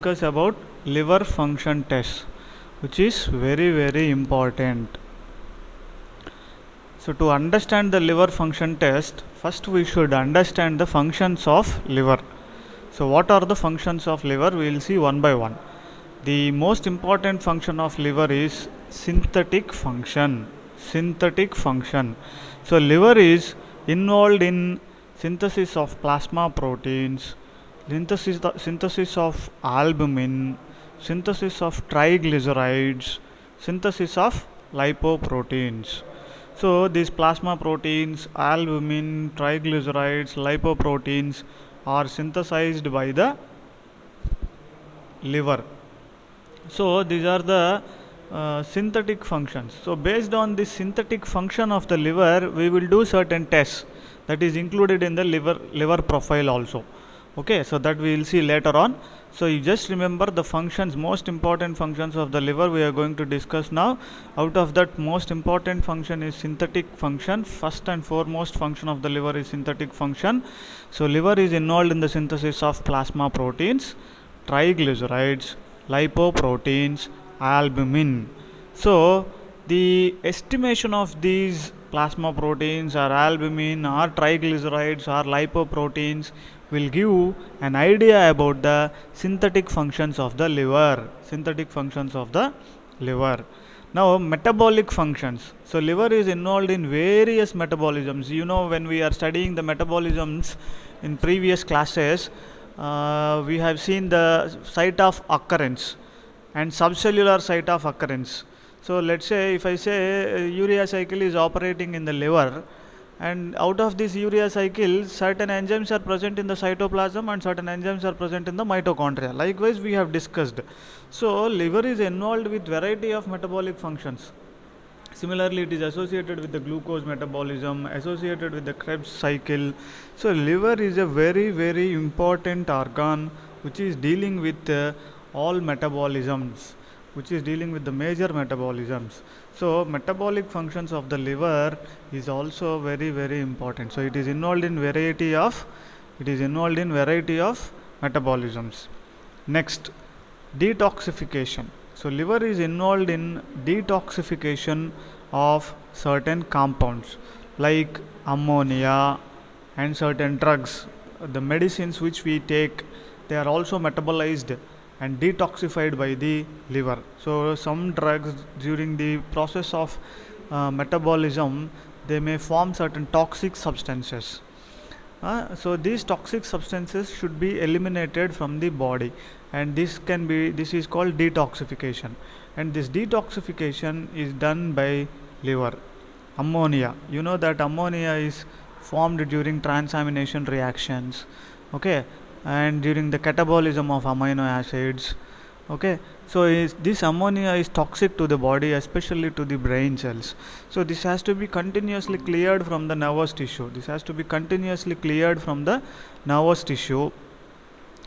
discuss about liver function test, which is very important. So to understand the liver function test, first we should understand the functions of liver. So what are the functions of liver? We will see one by one. The most important function of liver is synthetic function. Synthetic function. So liver is involved in synthesis of plasma proteins, synthesis of albumin, synthesis of triglycerides, synthesis of lipoproteins. So these plasma proteins, albumin, triglycerides, lipoproteins are synthesized by the liver. So these are the synthetic functions. So based on this synthetic function of the liver, we will do certain tests that is included in the liver profile also. Okay, so that we will see later on. So you just remember the functions, most important functions of the liver we are going to discuss now. Out of that, most important function is synthetic function. First and foremost function of the liver is synthetic function. So liver is involved in the synthesis of plasma proteins, triglycerides, lipoproteins, albumin. So the estimation of these plasma proteins or albumin or triglycerides or lipoproteins will give an idea about the synthetic functions of the liver. Synthetic functions of the liver. Now metabolic functions. So liver is involved in various metabolisms. You know, when we are studying the metabolisms in previous classes, we have seen the site of occurrence and subcellular site of occurrence. So let's say if I say urea cycle is operating in the liver, and out of this urea cycle certain enzymes are present in the cytoplasm and certain enzymes are present in the mitochondria. Likewise we have discussed. So liver is involved with variety of metabolic functions. Similarly, it is associated with the glucose metabolism, associated with the Krebs cycle. So liver is a very important organ which is dealing with all metabolisms, which is dealing with the major metabolisms. So metabolic functions of the liver is also very important. So it is involved in variety of metabolisms. Next, detoxification. So liver is involved in detoxification of certain compounds like ammonia and certain drugs. The medicines which we take, they are also metabolized and detoxified by the liver. So some drugs during the process of metabolism, they may form certain toxic substances. So these toxic substances should be eliminated from the body, and this is called detoxification, and this detoxification is done by liver. Ammonia, you know that ammonia is formed during transamination reactions, okay, and during the catabolism of amino acids. Okay, so this ammonia is toxic to the body, especially to the brain cells. So this has to be continuously cleared from the nervous tissue.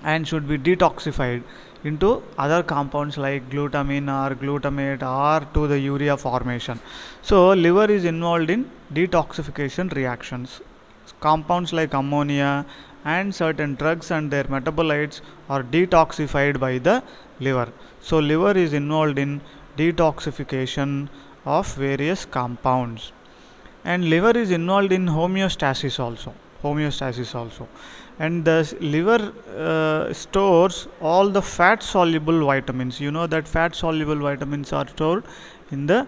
And should be detoxified into other compounds like glutamine or glutamate or to the urea formation. So liver is involved in detoxification reactions. Compounds like ammonia and certain drugs and their metabolites are detoxified by the liver. So liver is involved in detoxification of various compounds, and liver is involved in homeostasis also. And the liver stores all the fat soluble vitamins. You know that fat soluble vitamins are stored in the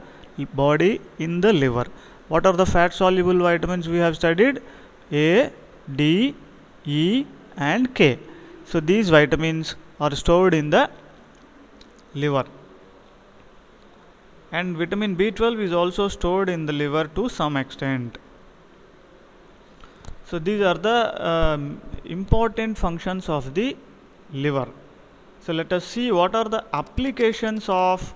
body in the liver. What are the fat soluble vitamins we have studied? A, D, E and K. So these vitamins are stored in the liver, and vitamin B12 is also stored in the liver to some extent. So these are the important functions of the liver. So let us see what are the applications of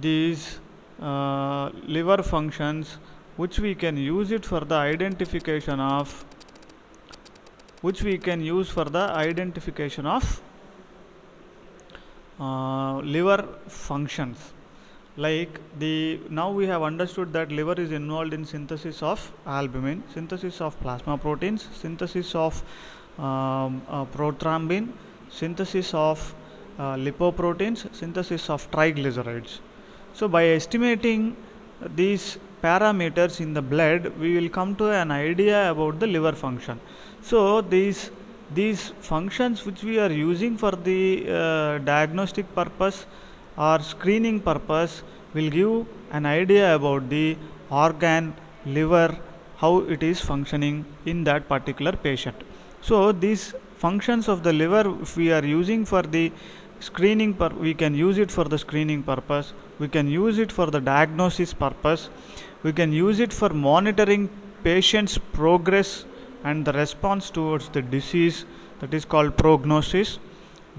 these liver functions, which we can use for the identification of liver functions. Like now we have understood that liver is involved in synthesis of albumin, synthesis of plasma proteins, synthesis of prothrombin, synthesis of lipoproteins, synthesis of triglycerides. So by estimating these parameters in the blood, we will come to an idea about the liver function. So these functions which we are using for the diagnostic purpose or screening purpose will give an idea about the organ liver, how it is functioning in that particular patient. So these functions of the liver, if we are using for the screening we can use it for the screening purpose, we can use it for the diagnosis purpose, we can use it for monitoring patient's progress and the response towards the disease, that is called prognosis.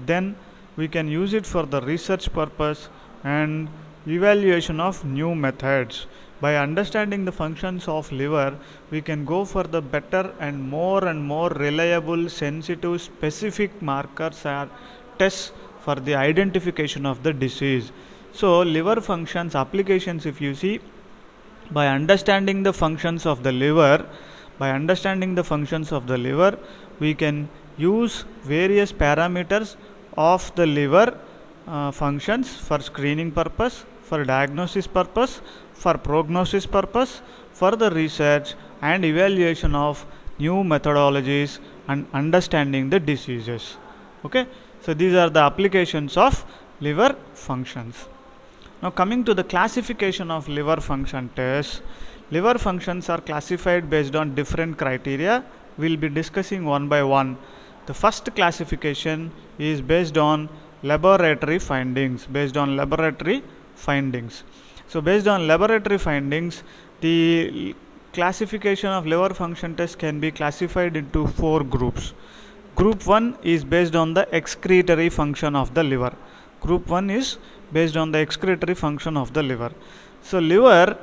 Then we can use it for the research purpose and evaluation of new methods. By understanding the functions of liver, we can go for the better and more reliable, sensitive, specific markers or tests for the identification of the disease. So liver functions applications, if you see, by understanding the functions of the liver, we can use various parameters of the liver functions for screening purpose, for diagnosis purpose, for prognosis purpose, for the research and evaluation of new methodologies and understanding the diseases. Okay, so these are the applications of liver functions. Now coming to the classification of liver function tests, liver functions are classified based on different criteria. We will be discussing one by one. The first classification is based on laboratory findings. So based on laboratory findings, the classification of liver function tests can be classified into 4 groups. Group 1 is based on the excretory function of the liver. So liver,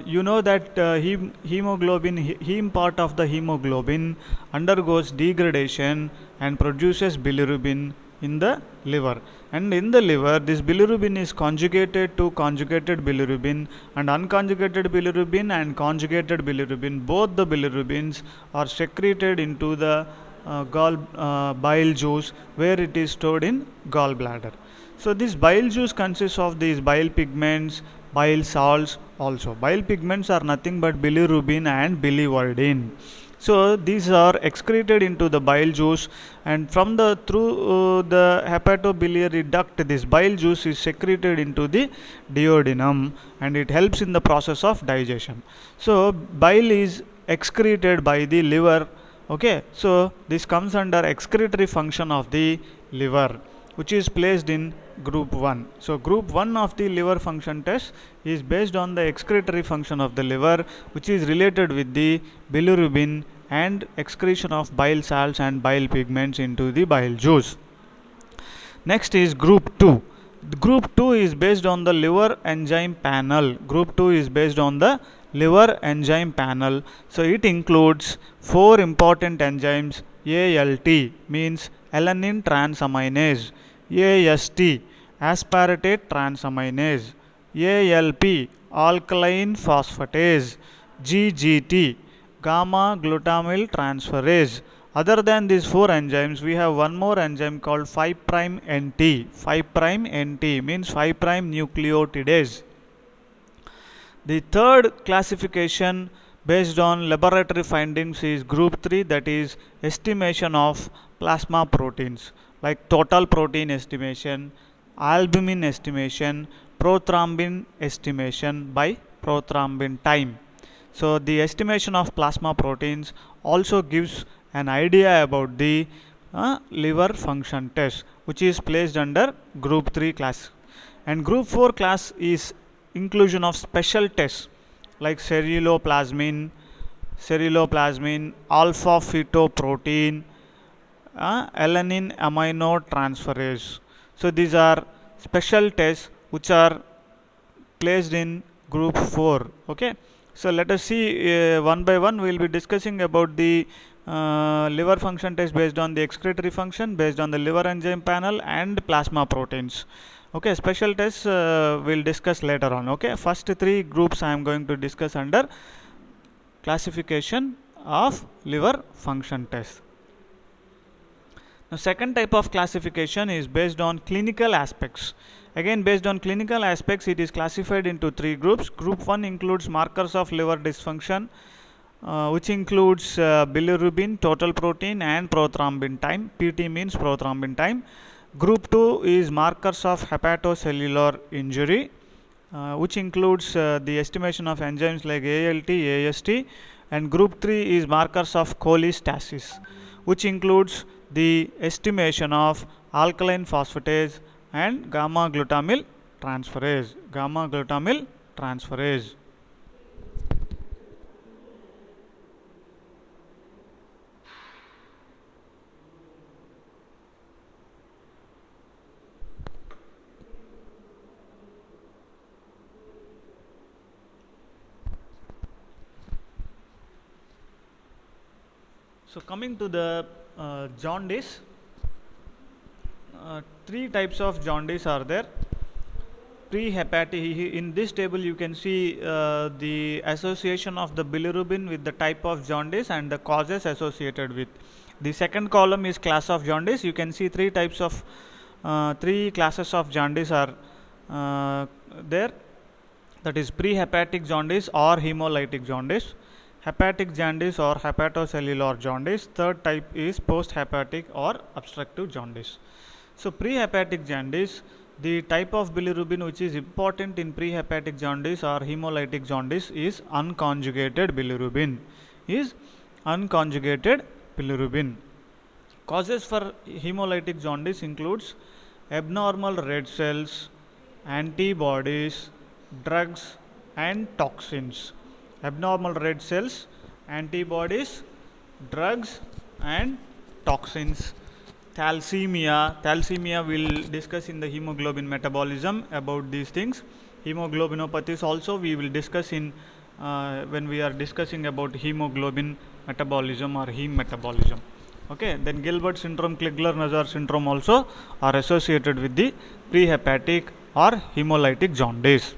you know that heme part of the hemoglobin undergoes degradation and produces bilirubin in the liver, and in the liver this bilirubin is conjugated to conjugated bilirubin and unconjugated bilirubin and conjugated bilirubin. Both the bilirubins are secreted into the bile juice, where it is stored in gallbladder. So this bile juice consists of these bile pigments, bile salts also. Bile pigments are nothing but bilirubin and biliverdin. So these are excreted into the bile juice, and from through the hepatobiliary duct, this bile juice is secreted into the duodenum and it helps in the process of digestion. So bile is excreted by the liver. Okay, so this comes under excretory function of the liver, which is placed in group 1. So group 1 of the liver function test is based on the excretory function of the liver, which is related with the bilirubin and excretion of bile salts and bile pigments into the bile juice. Next is group 2. Group 2 is based on the liver enzyme panel. So it includes 4 important enzymes. ALT means alanine transaminase, AST aspartate transaminase, ALP alkaline phosphatase, GGT gamma glutamyl transferase. Other than these 4 enzymes, we have one more enzyme called 5'NT. 5'NT means 5' nucleotidase. The third classification based on laboratory findings is group 3, that is estimation of plasma proteins, like total protein estimation, albumin estimation, prothrombin estimation by prothrombin time. So the estimation of plasma proteins also gives an idea about the liver function test, which is placed under group 3 class. And group 4 class is inclusion of special tests like ceruloplasmin, alpha fetoprotein, alanine aminotransferase. So these are special tests which are placed in group 4. Okay, so let us see one by one. We will be discussing about the liver function test based on the excretory function, based on the liver enzyme panel and plasma proteins. Okay, special tests we'll discuss later on. Okay, first 3 groups I am going to discuss under classification of liver function test. Now, second type of classification is based on clinical aspects. Again, based on clinical aspects, it is classified into three groups. Group 1 includes markers of liver dysfunction, which includes bilirubin, total protein, and prothrombin time. PT means prothrombin time. Group 2 is markers of hepatocellular injury, which includes the estimation of enzymes like ALT, AST, and group 3 is markers of cholestasis, which includes the estimation of alkaline phosphatase and gamma glutamyl transferase. So, coming to the jaundice, three types of jaundice are there. Prehepatic. In this table, you can see the association of the bilirubin with the type of jaundice and the causes associated with. The second column is class of jaundice. You can see three classes of jaundice are there. That is prehepatic jaundice or hemolytic jaundice, hepatic jaundice or hepatocellular jaundice. Third type is post-hepatic or obstructive jaundice. So, prehepatic jaundice, the type of bilirubin which is important in prehepatic jaundice or hemolytic jaundice is unconjugated bilirubin. Causes for hemolytic jaundice includes abnormal red cells, antibodies, drugs and toxins. Abnormal red cells, antibodies, drugs and toxins. Thalassemia will discuss in the hemoglobin metabolism about these things. Hemoglobinopathies also we will discuss in when we are discussing about hemoglobin metabolism or heme metabolism. Okay, then Gilbert syndrome, Crigler-Najjar syndrome also are associated with the prehepatic or hemolytic jaundice.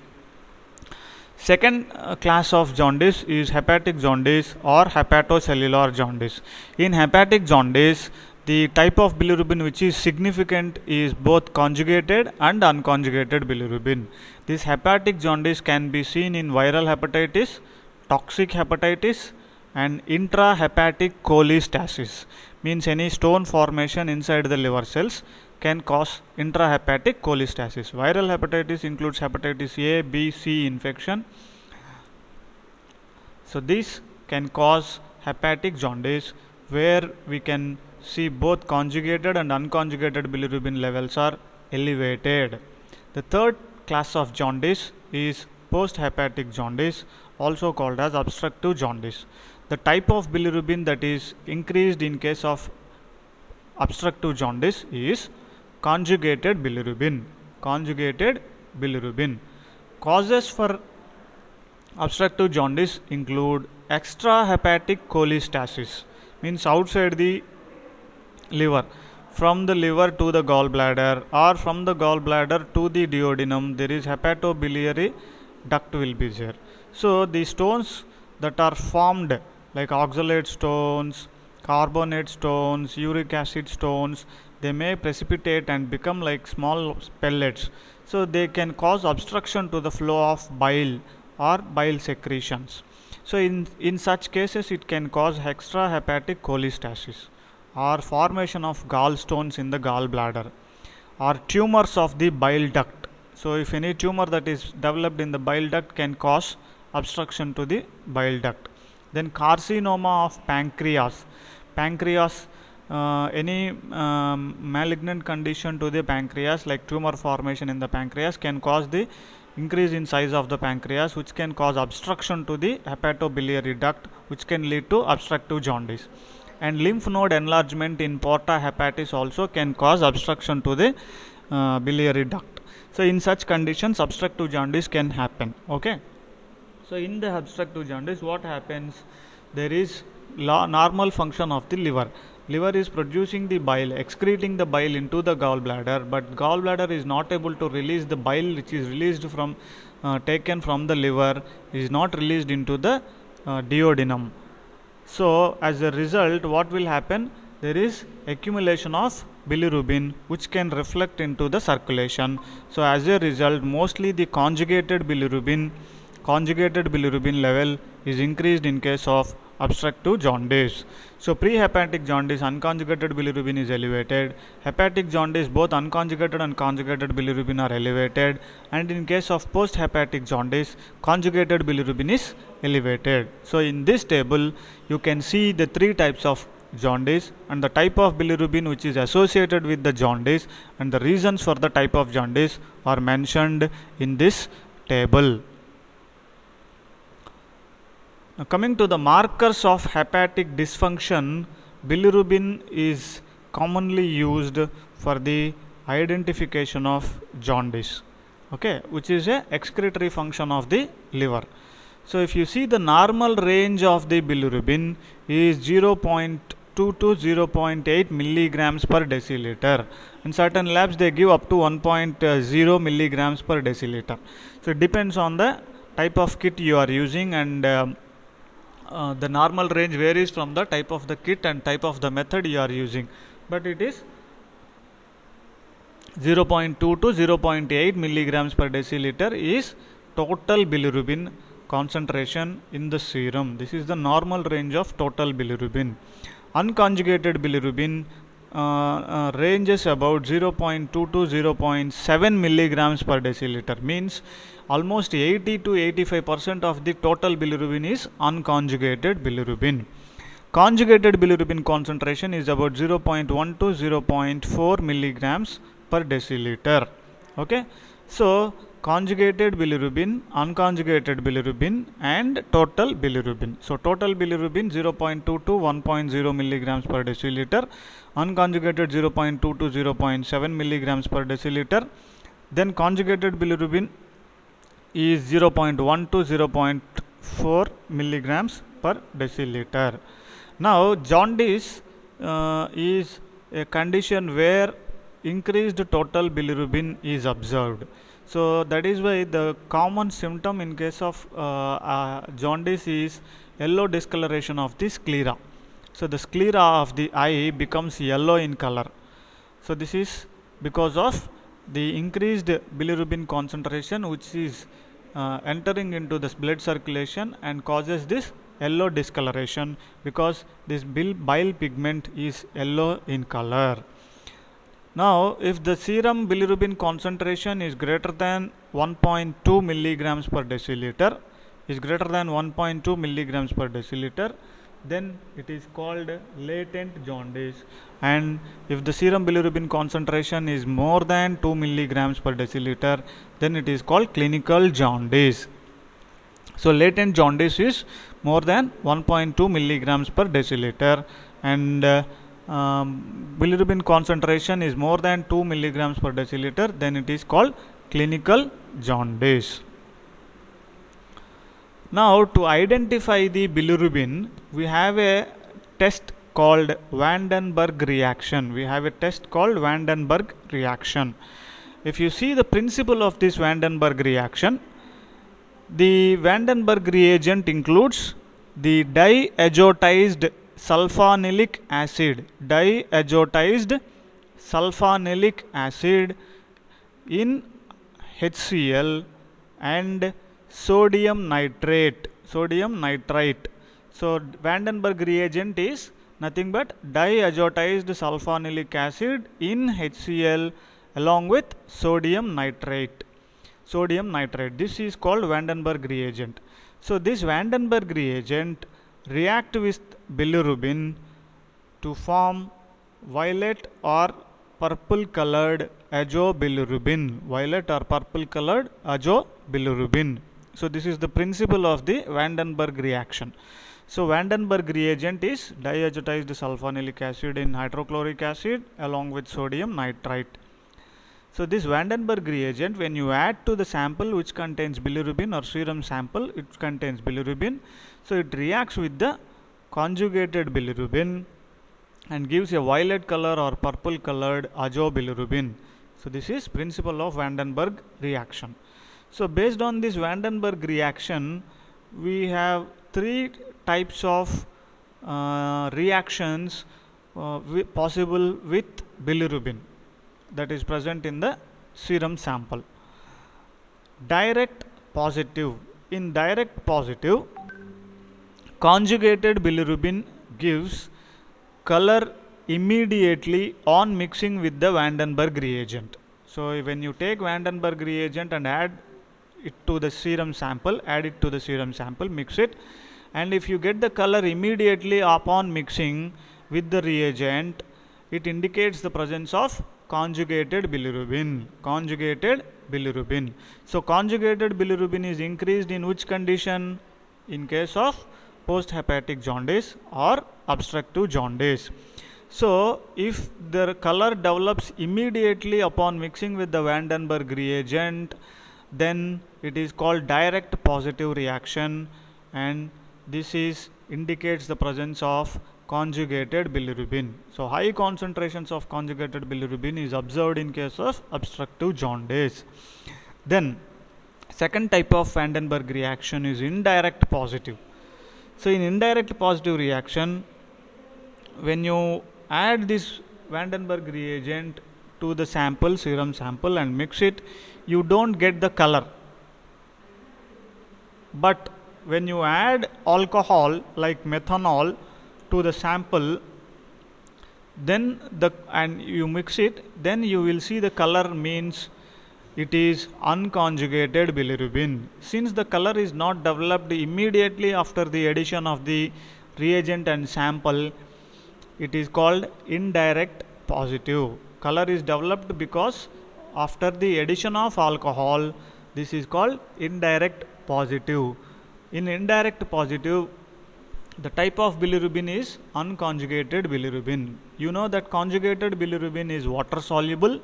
Second class of jaundice is hepatic jaundice or hepatocellular jaundice. In hepatic jaundice, the type of bilirubin which is significant is both conjugated and unconjugated bilirubin. This hepatic jaundice can be seen in viral hepatitis, toxic hepatitis, and intrahepatic cholestasis. Means any stone formation inside the liver cells can cause intrahepatic cholestasis. Viral hepatitis includes hepatitis A, B, C infection. So, this can cause hepatic jaundice where we can see both conjugated and unconjugated bilirubin levels are elevated. The third class of jaundice is post-hepatic jaundice, also called as obstructive jaundice. The type of bilirubin that is increased in case of obstructive jaundice is conjugated bilirubin. Causes for obstructive jaundice include extrahepatic cholestasis, means outside the liver, from the liver to the gallbladder or from the gallbladder to the duodenum, there is hepatobiliary duct will be there. So, the stones that are formed like oxalate stones, carbonate stones, uric acid stones, they may precipitate and become like small pellets. So, they can cause obstruction to the flow of bile or bile secretions. So, in such cases it can cause extrahepatic cholestasis or formation of gallstones in the gallbladder or tumors of the bile duct. So, if any tumor that is developed in the bile duct can cause obstruction to the bile duct. Then carcinoma of pancreas. Any malignant condition to the pancreas like tumor formation in the pancreas can cause the increase in size of the pancreas, which can cause obstruction to the hepatobiliary duct, which can lead to obstructive jaundice. And lymph node enlargement in porta hepatis also can cause obstruction to the biliary duct. So, in such conditions obstructive jaundice can happen. Okay. So, in the obstructive jaundice what happens? There is normal function of the liver. Liver is producing the bile, excreting the bile into the gallbladder, but gallbladder is not able to release the bile which is released from taken from the liver, is not released into the duodenum. So as a result, what will happen? There is accumulation of bilirubin which can reflect into the circulation. So as a result, mostly the conjugated bilirubin level is increased in case of obstructive jaundice. So prehepatic jaundice, unconjugated bilirubin is elevated. Hepatic jaundice, both unconjugated and conjugated bilirubin are elevated. And in case of post-hepatic jaundice, conjugated bilirubin is elevated. So in this table, you can see the three types of jaundice and the type of bilirubin which is associated with the jaundice, and the reasons for the type of jaundice are mentioned in this table. Now coming to the markers of hepatic dysfunction, bilirubin is commonly used for the identification of jaundice, okay, which is a excretory function of the liver. So if you see, the normal range of the bilirubin is 0.2 to 0.8 milligrams per deciliter. In certain labs they give up to 1.0 milligrams per deciliter. So it depends on the type of kit you are using, and the normal range varies from the type of the kit and type of the method you are using, but it is 0.2 to 0.8 milligrams per deciliter is total bilirubin concentration in the serum. This is the normal range of total bilirubin. Unconjugated bilirubin ranges about 0.2 to 0.7 milligrams per deciliter, means almost 80 to 85% of the total bilirubin is unconjugated bilirubin. Conjugated bilirubin concentration is about 0.1 to 0.4 milligrams per deciliter. Okay, so conjugated bilirubin, unconjugated bilirubin, and total bilirubin. So total bilirubin 0.2 to 1.0 milligrams per deciliter, unconjugated 0.2 to 0.7 milligrams per deciliter. Then conjugated bilirubin is 0.1 to 0.4 milligrams per deciliter. Now jaundice is a condition where increased total bilirubin is observed. So that is why the common symptom in case of jaundice is yellow discoloration of the sclera. So the sclera of the eye becomes yellow in color. So this is because of the increased bilirubin concentration which is entering into the blood circulation and causes this yellow discoloration, because this bile pigment is yellow in color. Now, if the serum bilirubin concentration is greater than 1.2 milligrams per deciliter, then it is called latent jaundice. And if the serum bilirubin concentration is more than 2 milligrams per deciliter, then it is called clinical jaundice. So latent jaundice is more than 1.2 milligrams per deciliter, and bilirubin concentration is more than 2 milligrams per deciliter, then it is called clinical jaundice. Now to identify the bilirubin, we have a test called Vandenberg reaction. If you see the principle of this Vandenberg reaction, the Vandenberg reagent includes the diazotized sulfonilic acid in HCl and sodium nitrite. So Vandenberg reagent is nothing but diazotized sulfonilic acid in HCl along with sodium nitrate. This is called Vandenberg reagent. So this Vandenberg reagent react with bilirubin to form violet or purple colored azobilirubin. So this is the principle of the Vandenberg reaction. So Vandenberg reagent is diazotized sulfonilic acid in hydrochloric acid along with sodium nitrite. So this Vandenberg reagent, when you add to the sample which contains bilirubin, or serum sample it contains bilirubin, so it reacts with the conjugated bilirubin and gives a violet color or purple colored azobilirubin. So this is principle of Vandenberg reaction. So based on this Vandenberg reaction, we have three types of reactions possible with bilirubin that is present in the serum sample. Direct positive. In direct positive, conjugated bilirubin gives color immediately on mixing with the Vandenberg reagent. So when you take Vandenberg reagent and add it to the serum sample, mix it, and if you get the color immediately upon mixing with the reagent, it indicates the presence of conjugated bilirubin. So conjugated bilirubin is increased in which condition? In case of post-hepatic jaundice or obstructive jaundice. So if the color develops immediately upon mixing with the Vandenberg reagent, then it is called direct positive reaction, and this indicates the presence of conjugated bilirubin. So high concentrations of conjugated bilirubin is observed in case of obstructive jaundice. Then second type of Vandenberg reaction is indirect positive. So in indirect positive reaction, when you add this Vandenberg reagent to the sample, serum sample, and mix it, you don't get the color. But when you add alcohol like methanol to the sample, then and you mix it, then you will see the color, means it is unconjugated bilirubin. Since the color is not developed immediately after the addition of the reagent and sample, it is called indirect positive. Color is developed because after the addition of alcohol. This is called indirect positive. In indirect positive, the type of bilirubin is unconjugated bilirubin. You know that conjugated bilirubin is water soluble,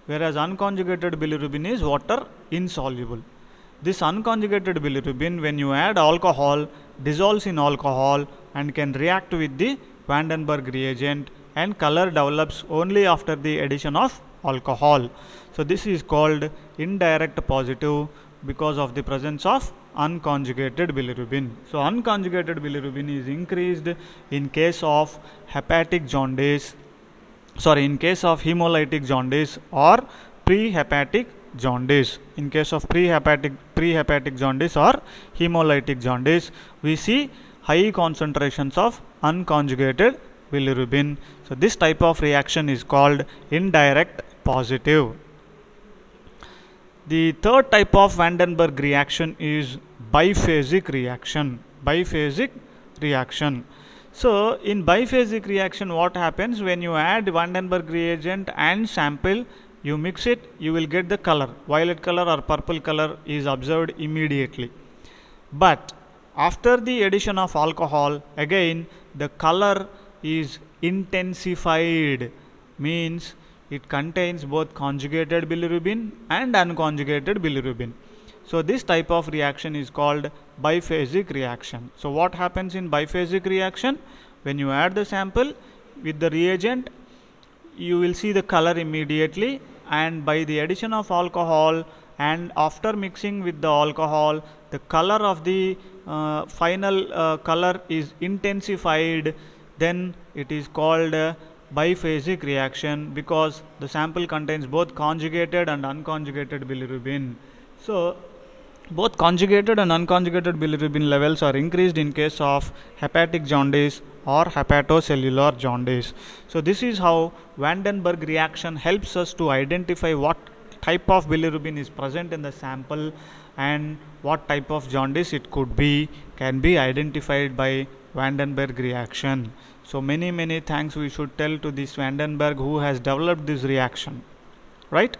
whereas unconjugated bilirubin is water insoluble. This unconjugated bilirubin, when you add alcohol, dissolves in alcohol and can react with the Vandenberg reagent, and color develops only after the addition of alcohol. So this is called indirect positive because of the presence of unconjugated bilirubin. So unconjugated bilirubin is increased in case of hepatic jaundice, in case of hemolytic jaundice or prehepatic jaundice. In case of prehepatic jaundice or hemolytic jaundice, we see high concentrations of unconjugated bilirubin. So this type of reaction is called indirect positive. The third type of Vandenberg reaction is biphasic reaction. So in biphasic reaction, what happens? When you add Vandenberg reagent and sample, you mix it, you will get the color. Violet color or purple color is observed immediately. But after the addition of alcohol, again the color is intensified, means it contains both conjugated bilirubin and unconjugated bilirubin. So this type of reaction is called biphasic reaction. So what happens in biphasic reaction? When you add the sample with the reagent, you will see the color immediately, and by the addition of alcohol and after mixing with the alcohol, the color of the final color is intensified. Then it is called biphasic reaction because the sample contains both conjugated and unconjugated bilirubin. So both conjugated and unconjugated bilirubin levels are increased in case of hepatic jaundice or hepatocellular jaundice. So this is how Vandenberg reaction helps us to identify what type of bilirubin is present in the sample and what type of jaundice it could be, can be identified by Vandenberg reaction. So many thanks we should tell to this Vandenberg who has developed this reaction, right?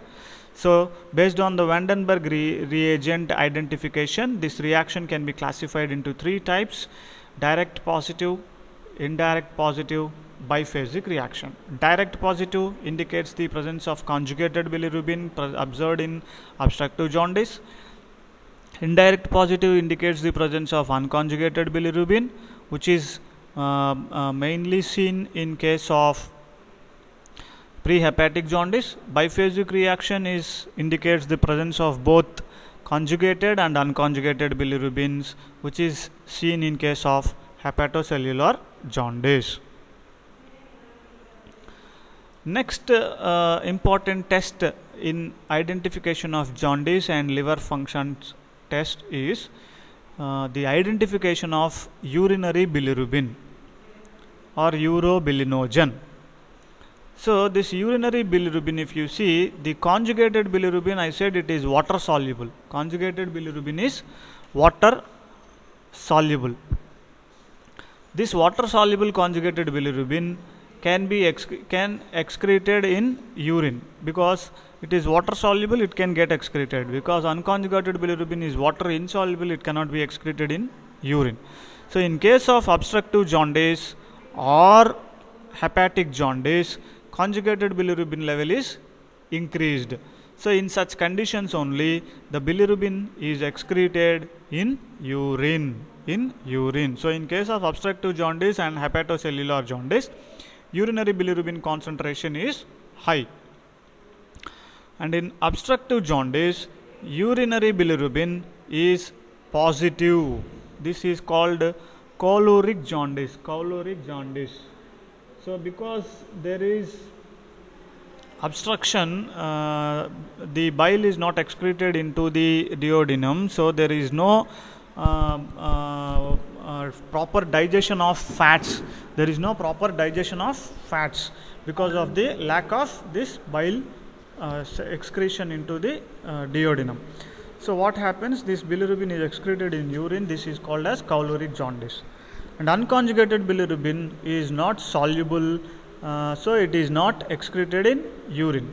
So based on the Vandenberg reagent identification, this reaction can be classified into three types: direct positive, indirect positive, biphasic reaction. Direct positive indicates the presence of conjugated bilirubin observed in obstructive jaundice. Indirect positive indicates the presence of unconjugated bilirubin, which is mainly seen in case of prehepatic jaundice. Biphasic reaction indicates the presence of both conjugated and unconjugated bilirubins, which is seen in case of hepatocellular jaundice. Next important test in identification of jaundice and liver functions test is the identification of urinary bilirubin or urobilinogen. So this urinary bilirubin, if you see the conjugated bilirubin, I said it is water soluble. Conjugated bilirubin is water soluble. This water soluble conjugated bilirubin can be excreted in urine. Because it is water soluble, it can get excreted. Because unconjugated bilirubin is water insoluble, it cannot be excreted in urine. So in case of obstructive jaundice or hepatic jaundice, conjugated bilirubin level is increased. So in such conditions only the bilirubin is excreted in urine. So in case of obstructive jaundice and hepatocellular jaundice, urinary bilirubin concentration is high. And in obstructive jaundice, urinary bilirubin is positive. This is called choleric jaundice. So because there is obstruction, the bile is not excreted into the duodenum, so there is no proper digestion of fats. Because of the lack of this bile excretion into the duodenum. So what happens? This bilirubin is excreted in urine. This is called as choleric jaundice. And unconjugated bilirubin is not soluble, so it is not excreted in urine.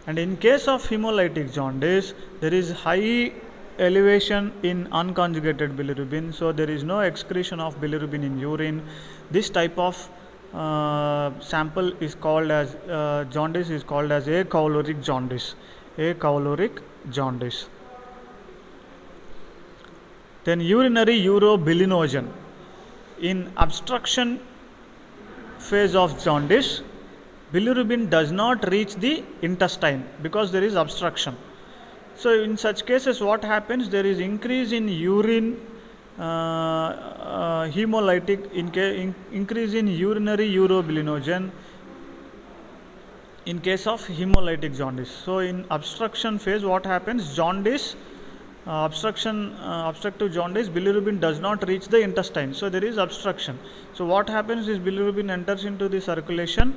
And in case of hemolytic jaundice, there is high elevation in unconjugated bilirubin, so there is no excretion of bilirubin in urine. This type of sample is called as jaundice is called as acholeric jaundice. Then urinary urobilinogen. In obstruction phase of jaundice, bilirubin does not reach the intestine because there is obstruction. So in such cases what happens? There is increase in urine hemolytic increase in urinary urobilinogen in case of hemolytic jaundice. So in obstruction phase what happens? Obstructive jaundice, bilirubin does not reach the intestine, so there is obstruction. So what happens is bilirubin enters into the circulation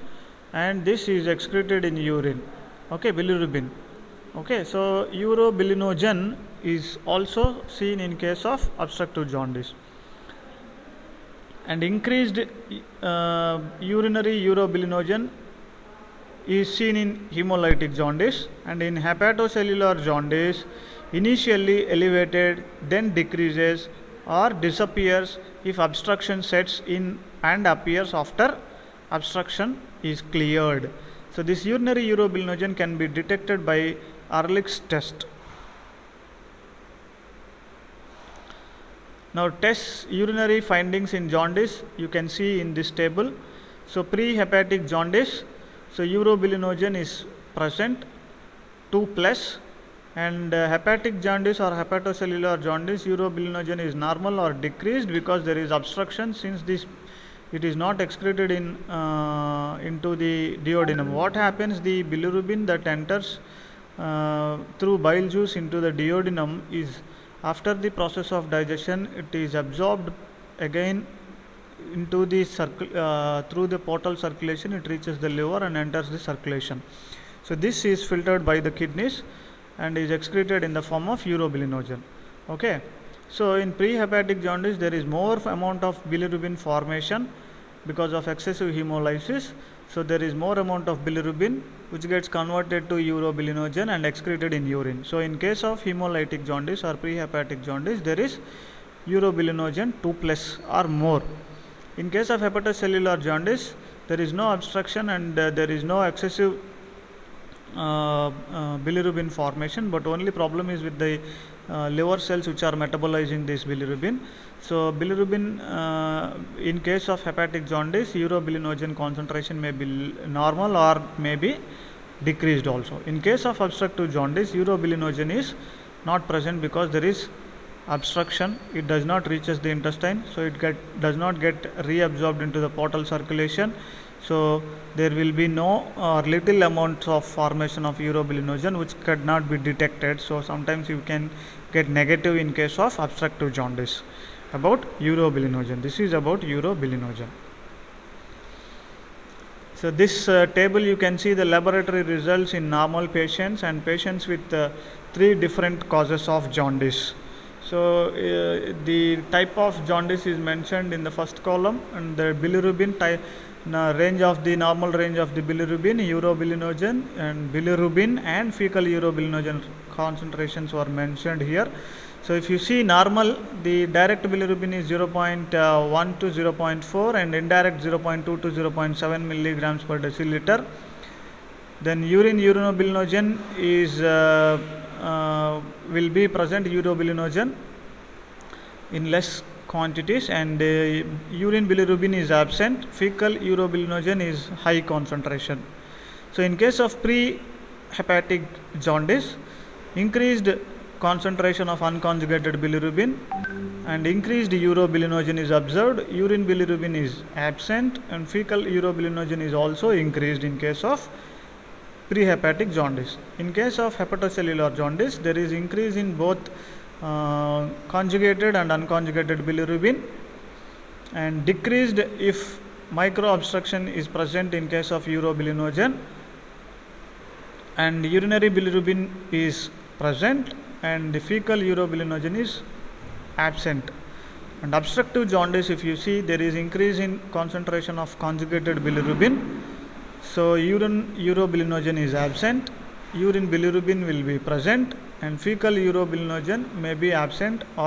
and this is excreted in urine. Bilirubin. So urobilinogen is also seen in case of obstructive jaundice. And increased urinary urobilinogen is seen in hemolytic jaundice. And in hepatocellular jaundice, initially elevated, then decreases or disappears if obstruction sets in and appears after obstruction is cleared. So this urinary urobilinogen can be detected by Ehrlich's test. Now test urinary findings in jaundice you can see in this table. So pre-hepatic jaundice, so urobilinogen is present 2+, and hepatic jaundice or hepatocellular jaundice, urobilinogen is normal or decreased because there is obstruction, since this it is not excreted in into the duodenum. What happens? The bilirubin that enters through bile juice into the duodenum is, after the process of digestion, it is absorbed again into the through the portal circulation. It reaches the liver and enters the circulation. So this is filtered by the kidneys and is excreted in the form of urobilinogen. So in pre-hepatic jaundice there is more amount of bilirubin formation because of excessive hemolysis. So there is more amount of bilirubin which gets converted to urobilinogen and excreted in urine. So in case of hemolytic jaundice or pre-hepatic jaundice, there is urobilinogen 2+ or more. In case of hepatocellular jaundice, there is no obstruction and there is no excessive bilirubin formation, but only problem is with the liver cells which are metabolizing this bilirubin. So bilirubin in case of hepatic jaundice, urobilinogen concentration may be normal or may be decreased also. In case of obstructive jaundice, urobilinogen is not present because there is obstruction, it does not reaches the intestine, so it does not get reabsorbed into the portal circulation. So there will be no or little amount of formation of urobilinogen which could not be detected. So sometimes you can get negative in case of obstructive jaundice. About urobilinogen, this is about urobilinogen. So this table you can see the laboratory results in normal patients and patients with 3 different causes of jaundice. So the type of jaundice is mentioned in the first column, and the bilirubin type, range of the normal range of the bilirubin, urobilinogen and bilirubin and fecal urobilinogen concentrations were mentioned here. So if you see normal, the direct bilirubin is 0.1 to 0.4 and indirect 0.2 to 0.7 milligrams per deciliter. Then urinobilinogen is will be present urobilinogen in less quantities, and urine bilirubin is absent. Fecal urobilinogen is high concentration. So in case of pre-hepatic jaundice, increased concentration of unconjugated bilirubin and increased urobilinogen is observed. Urine bilirubin is absent and fecal urobilinogen is also increased in case of pre-hepatic jaundice. In case of hepatocellular jaundice, there is increase in both conjugated and unconjugated bilirubin, and decreased if micro-obstruction is present in case of urobilinogen, and urinary bilirubin is present and the fecal urobilinogen is absent. And obstructive jaundice, if you see, there is increase in concentration of conjugated bilirubin, so urine urobilinogen is absent, urine bilirubin will be present, and fecal urobilinogen may be absent or